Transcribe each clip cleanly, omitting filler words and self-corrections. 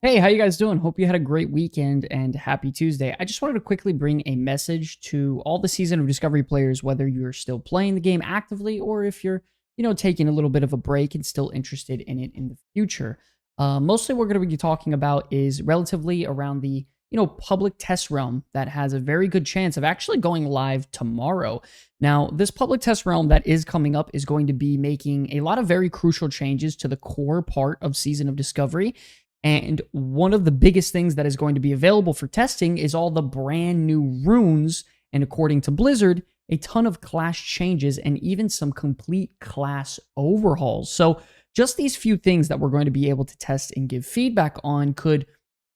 Hey, how you guys doing? Hope you had a great weekend and happy Tuesday. I just wanted to quickly bring a message to all the Season of Discovery players, whether you're still playing the game actively or if you're, taking a little bit of a break and still interested in it in the future. Mostly what we're going to be talking about is relatively around the, public test realm that has a very good chance of actually going live tomorrow. Now, this public test realm that is coming up is going to be making a lot of very crucial changes to the core part of Season of Discovery. And one of the biggest things that is going to be available for testing is all the brand new runes. And according to Blizzard, a ton of class changes and even some complete class overhauls. So, just these few things that we're going to be able to test and give feedback on could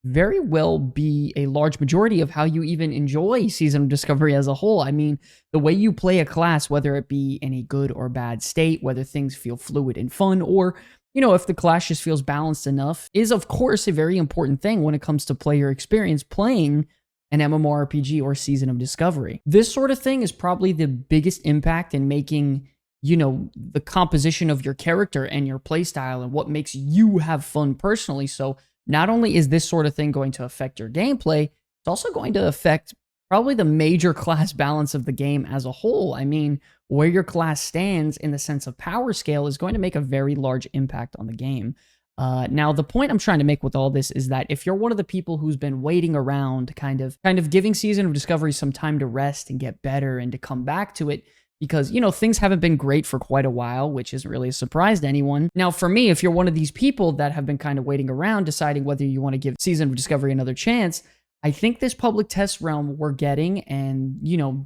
very well be a large majority of how you even enjoy Season of Discovery as a whole. I mean, the way you play a class, whether it be in a good or bad state, whether things feel fluid and fun, or if the clash just feels balanced enough, is of course a very important thing when it comes to player experience playing an MMORPG or Season of Discovery. This sort of thing is probably the biggest impact in making, the composition of your character and your playstyle and what makes you have fun personally. So not only is this sort of thing going to affect your gameplay, it's also going to affect probably the major class balance of the game as a whole. I mean, where your class stands in the sense of power scale is going to make a very large impact on the game. Now, the point I'm trying to make with all this is that if you're one of the people who's been waiting around, kind of giving Season of Discovery some time to rest and get better and to come back to it, because, things haven't been great for quite a while, which isn't really a surprise to anyone. Now, for me, if you're one of these people that have been kind of waiting around, deciding whether you want to give Season of Discovery another chance, I think this public test realm we're getting, and,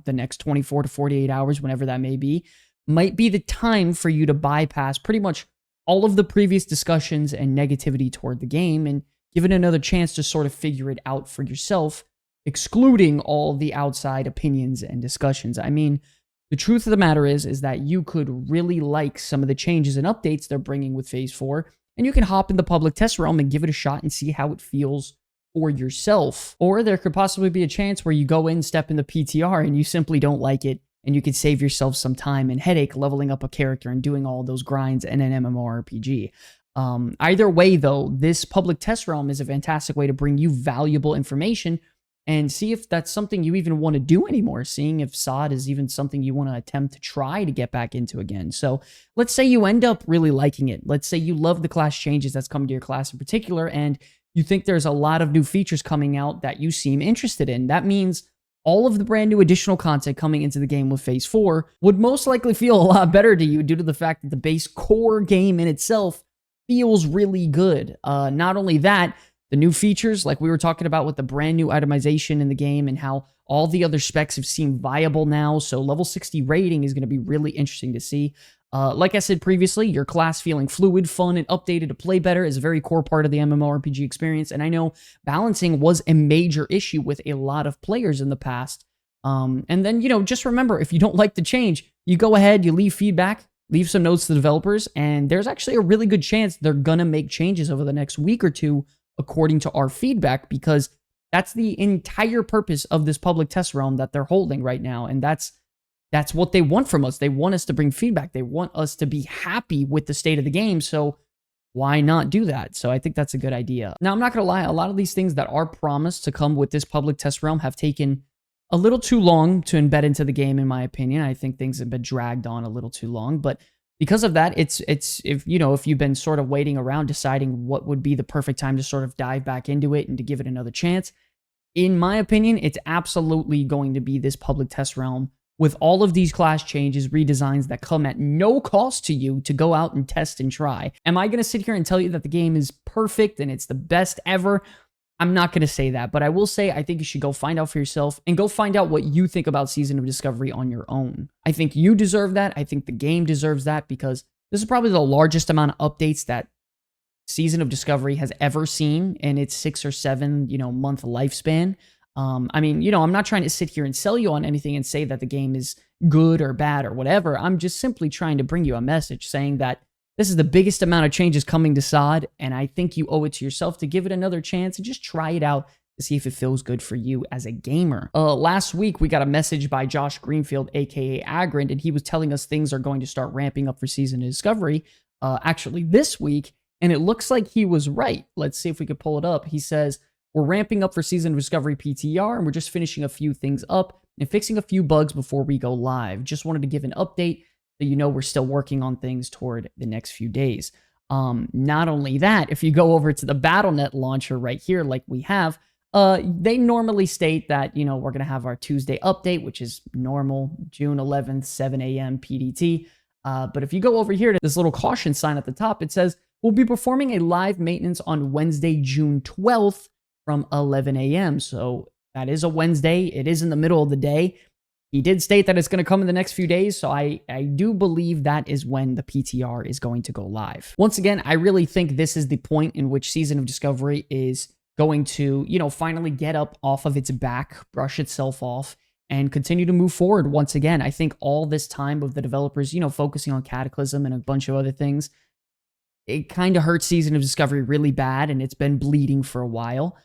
the next 24 to 48 hours, whenever that may be, might be the time for you to bypass pretty much all of the previous discussions and negativity toward the game and give it another chance to sort of figure it out for yourself, excluding all the outside opinions and discussions. I mean, the truth of the matter is that you could really like some of the changes and updates they're bringing with Phase 4, and you can hop in the public test realm and give it a shot and see how it feels for yourself. Or there could possibly be a chance where you go in, step in the PTR, and you simply don't like it, and you could save yourself some time and headache leveling up a character and doing all those grinds in an MMORPG. Either way, though, this public test realm is a fantastic way to bring you valuable information and see if that's something you even want to do anymore, seeing if SOD is even something you want to attempt to try to get back into again. So let's say you end up really liking it. Let's say you love the class changes that's come to your class in particular, and you think there's a lot of new features coming out that you seem interested in. That means all of the brand new additional content coming into the game with Phase 4 would most likely feel a lot better to you due to the fact that the base core game in itself feels really good. Not only that, the new features, like we were talking about with the brand new itemization in the game and how all the other specs have seemed viable now. So level 60 rating is going to be really interesting to see. Like I said previously, your class feeling fluid, fun, and updated to play better is a very core part of the MMORPG experience. And I know balancing was a major issue with a lot of players in the past. And then, just remember, if you don't like the change, you go ahead, you leave feedback, leave some notes to the developers, and there's actually a really good chance they're going to make changes over the next week or two, according to our feedback, because that's the entire purpose of this public test realm that they're holding right now. And that's what they want from us. They want us to bring feedback. They want us to be happy with the state of the game. So why not do that? So I think that's a good idea. Now, I'm not going to lie. A lot of these things that are promised to come with this public test realm have taken a little too long to embed into the game, in my opinion. I think things have been dragged on a little too long. But because of that, it's if you've been sort of waiting around deciding what would be the perfect time to sort of dive back into it and to give it another chance, in my opinion, it's absolutely going to be this public test realm with all of these class changes, redesigns that come at no cost to you to go out and test and try. Am I going to sit here and tell you that the game is perfect and it's the best ever? I'm not going to say that, but I will say I think you should go find out for yourself and go find out what you think about Season of Discovery on your own. I think you deserve that. I think the game deserves that, because this is probably the largest amount of updates that Season of Discovery has ever seen in its 6 or 7, month lifespan. I mean, I'm not trying to sit here and sell you on anything and say that the game is good or bad or whatever. I'm just simply trying to bring you a message saying that this is the biggest amount of changes coming to SOD, and I think you owe it to yourself to give it another chance and just try it out to see if it feels good for you as a gamer. Last week, we got a message by Josh Greenfield, aka Agrand, and he was telling us things are going to start ramping up for Season of Discovery. Actually, this week, And it looks like he was right. Let's see if we could pull it up. He says, we're ramping up for Season of Discovery PTR, and we're just finishing a few things up and fixing a few bugs before we go live. Just wanted to give an update so you know we're still working on things toward the next few days. Not only that, if you go over to the BattleNet launcher right here, like we have, they normally state that, we're going to have our Tuesday update, which is normal, June 11th, 7 a.m. PDT. But if you go over here to this little caution sign at the top, it says, we'll be performing a live maintenance on Wednesday, June 12th from 11 a.m. So that is a Wednesday. It is in the middle of the day. He did state that it's going to come in the next few days, so I do believe that is when the PTR is going to go live. Once again, I really think this is the point in which Season of Discovery is going to, finally get up off of its back, brush itself off, and continue to move forward once again. I think all this time of the developers, focusing on Cataclysm and a bunch of other things, it kind of hurts Season of Discovery really bad, and it's been bleeding for a while.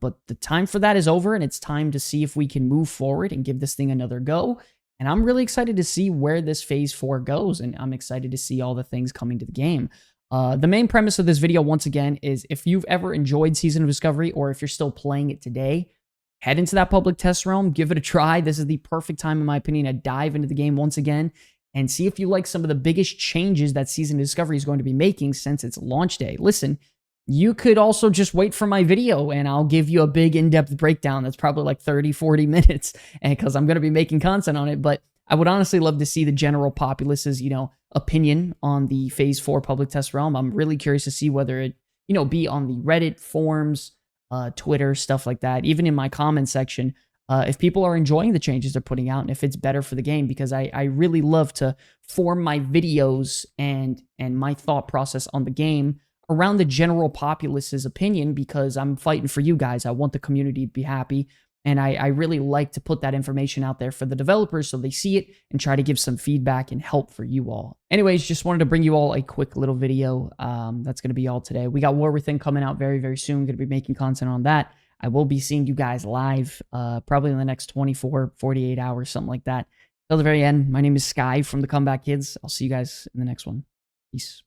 But the time for that is over, and it's time to see if we can move forward and give this thing another go. And I'm really excited to see where this Phase 4 goes, and I'm excited to see all the things coming to the game. The main premise of this video, once again, is if you've ever enjoyed Season of Discovery, or if you're still playing it today, head into that public test realm, give it a try. This is the perfect time, in my opinion, to dive into the game once again and see if you like some of the biggest changes that Season of Discovery is going to be making since its launch day. Listen, you could also just wait for my video and I'll give you a big in-depth breakdown that's probably like 30, 40 minutes because I'm going to be making content on it. But I would honestly love to see the general populace's, opinion on the Phase 4 public test realm. I'm really curious to see whether it, be on the Reddit forums, Twitter, stuff like that, even in my comment section, if people are enjoying the changes they're putting out and if it's better for the game, because I really love to form my videos and my thought process on the game around the general populace's opinion, because I'm fighting for you guys. I want the community to be happy, and I really like to put that information out there for the developers so they see it and try to give some feedback and help for you all. Anyways, just wanted to bring you all a quick little video. That's going to be all today. We got War Within coming out very, very soon. Going to be making content on that. I will be seeing you guys live probably in the next 24, 48 hours, something like that. Till the very end, my name is Sky from the Comeback Kids. I'll see you guys in the next one. Peace.